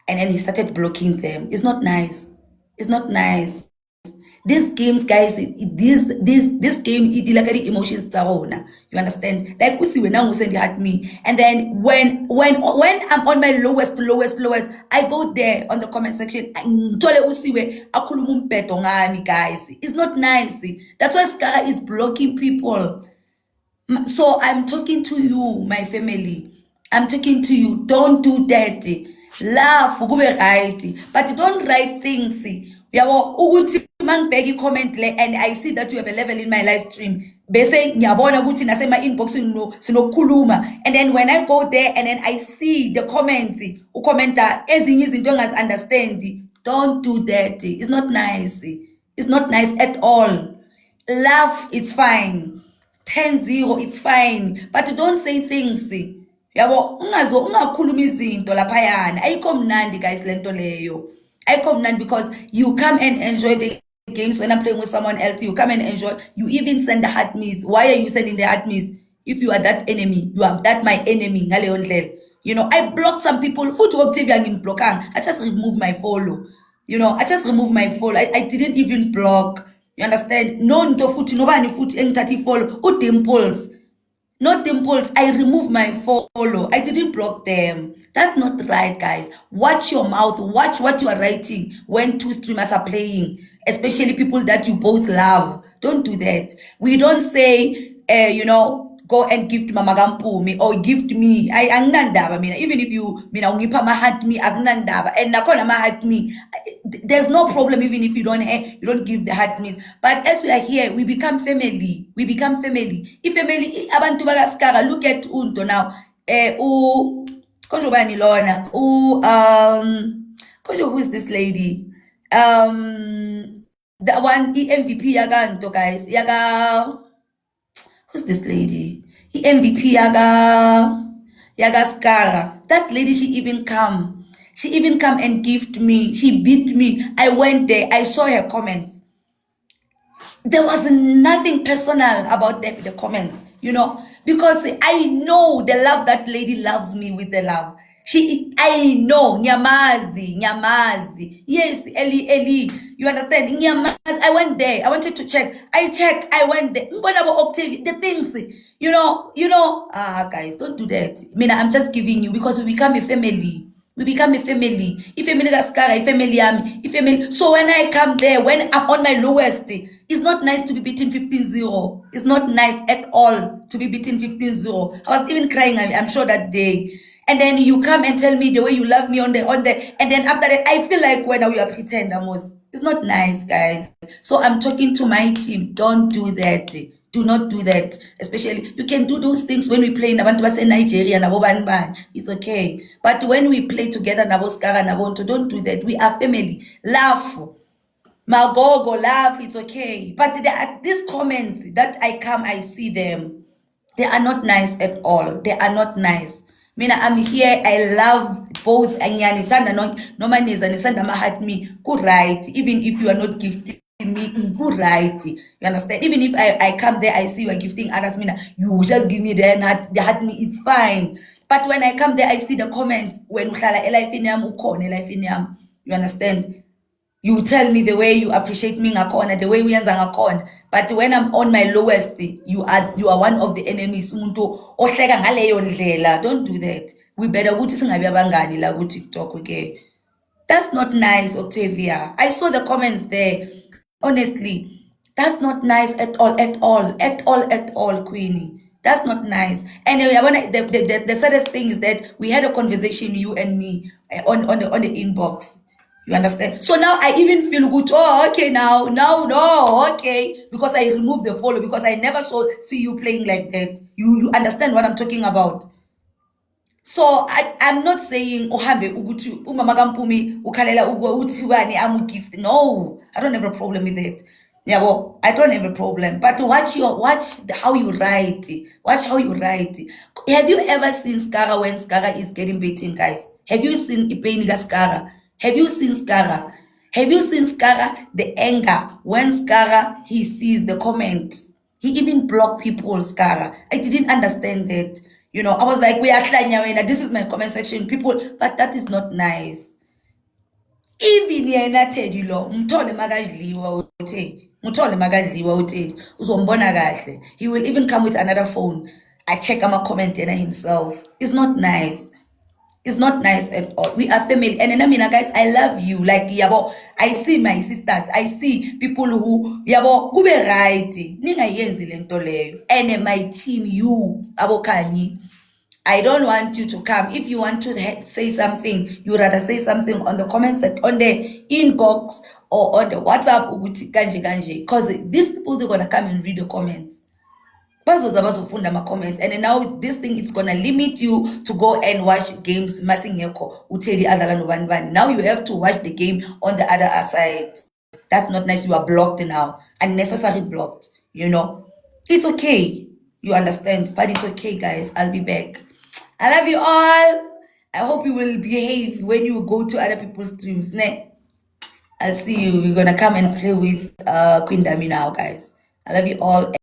and then he started blocking them. It's not nice. It's not nice. These games, guys, this game, it like emotions tsa. You understand? Like we see when now send at me, and then when I'm on my lowest, I go there on the comment section. Ngithole usiwe akhuluma umbhedo ngami, guys. It's not nice. That's why Skara is blocking people. So I'm talking to you, my family. I'm talking to you. Don't do that. Laugh, kube right, but don't write things. Yabo ukuthi mangibheka comment le and I see that you have a level in my live stream. Bese ngiyabona ukuthi nasema inboxing no sinokukhuluma, and then when I go there and then I see the comments, ukommenta ezinye izinto engazi-understand. Don't do that. It's not nice. It's not nice at all. Laugh, it's fine. 10-0, it's fine, but don't say things. Yabo ungakhuluma izinto laphayana. Ayikho mnandi, guys, lento leyo. Ayikho mnandi, because you come and enjoy the games when I'm playing with someone else. You come and enjoy. You even send the heart me's. Why are you sending the heart me's? If you are that enemy, you are that my enemy. Ngaleyo ndlela. You know, I block some people. Futhi Octavia ngimblokanga. I just remove my follow. You know, I just remove my follow. I didn't even block. You understand? No nto futhi nobani futhi engithatha follow. Dimples. Not Dimples. I remove my follow. I didn't block them. That's not right, guys. Watch your mouth. Watch what you are writing when two streamers are playing, especially people that you both love. Don't do that. We don't say, you know, go and gift Mama Gampumi or gift me. I angnandaba mina. Even if you mina ungipa mahat me agnandaba and nakona mahat me. There's no problem even if you don't give the heart means. But as we are here, we become family. We become family. If family abantu bagaskara, look at Unto now. Konjo bani lona. Konjo, who's this lady? The one MVP yaganto, guys. Yaga, who's this lady? MVP yaga Skara. That lady, she even come and gift me. She beat me. I went there. I saw her comments. There was nothing personal about the comments, you know, because I know the love that lady loves me with the love. I know, Nyamazi. Yes, Eli, you understand? Nyamazi, I went there. I wanted to check. I went there. What about Octavia? The things, you know, guys, don't do that. I mean, I'm just giving you, because we become a family. We become a family. If family is Skara, if family if family. So when I come there, when I'm on my lowest, it's not nice to be beaten 15-0. It's not nice at all to be beaten 15-0. I was even crying, I'm sure, that day. And then you come and tell me the way you love me on the, and then after that, I feel like when you are pretend almost. It's not nice, guys. So I'm talking to my team. Don't do that. Do not do that. Especially, you can do those things when we play in Nigeria, it's okay. But when we play together, don't do that. We are family. Laugh. Magogo, laugh, it's okay. But there are these comments that I see them. They are not nice at all. They are not nice. Mina, I'm here. I love both. Good right. Even if you are not gifting me, good right. You understand? Even if I come there, I see you are gifting others. Mina, you just give me the heart me. It's fine. But when I come there, I see the comments. When you understand? You tell me the way you appreciate me the way we are. But when I'm on my lowest, you are one of the enemies. Don't do that. We better go to singabi la go TikTok, okay? That's not nice, Octavia. I saw the comments there. Honestly, that's not nice at all, Queenie. That's not nice. Anyway, the saddest thing is that we had a conversation, you and me, on the inbox. You understand? So now I even feel good. Oh, okay, now, no, okay. Because I removed the follow, because I never see you playing like that. You understand what I'm talking about? So I'm not saying uhambe ukuthi umama kaMpumi ukhalela uthiwani amugift. No, I don't have a problem with it. Yeah, well, I don't have a problem. But watch how you write. Watch how you write. Have you ever seen Skara when Skara is getting beaten, guys? Have you seen Ipeniga Skara? Have you seen Skara? Have you seen Skara? The anger when Skara he sees the comment. He even blocked people, Skara. I didn't understand that. You know, I was like, we are this is my comment section, people, but that is not nice. even yena Teddy lo mthole makadliwa uTeddy, mthole makadliwa uTeddy uzombona kahle. He will even come with another phone. I check ama comment yena himself. It's not nice. It's not nice at all. We are family. And then I mean, guys, I love you. Like, yabo, I see my sisters. I see people who, yabo, kube right. Ningayenzi lento leyo. And my team, you, Abokanyi. I don't want you to come. If you want to say something, you rather say something on the comment section, on the inbox, or on the WhatsApp, because these people, they're going to come and read the comments. Bazofunda my comments, and now this thing is gonna limit you to go and watch games. Masingeko uteli adlala nobani. Now you have to watch the game on the other side. That's not nice. You are blocked now, unnecessary blocked. You know, it's okay. You understand, but it's okay, guys. I'll be back. I love you all. I hope you will behave when you go to other people's streams. Ne? I'll see you. We're gonna come and play with Queen Dami now, guys. I love you all.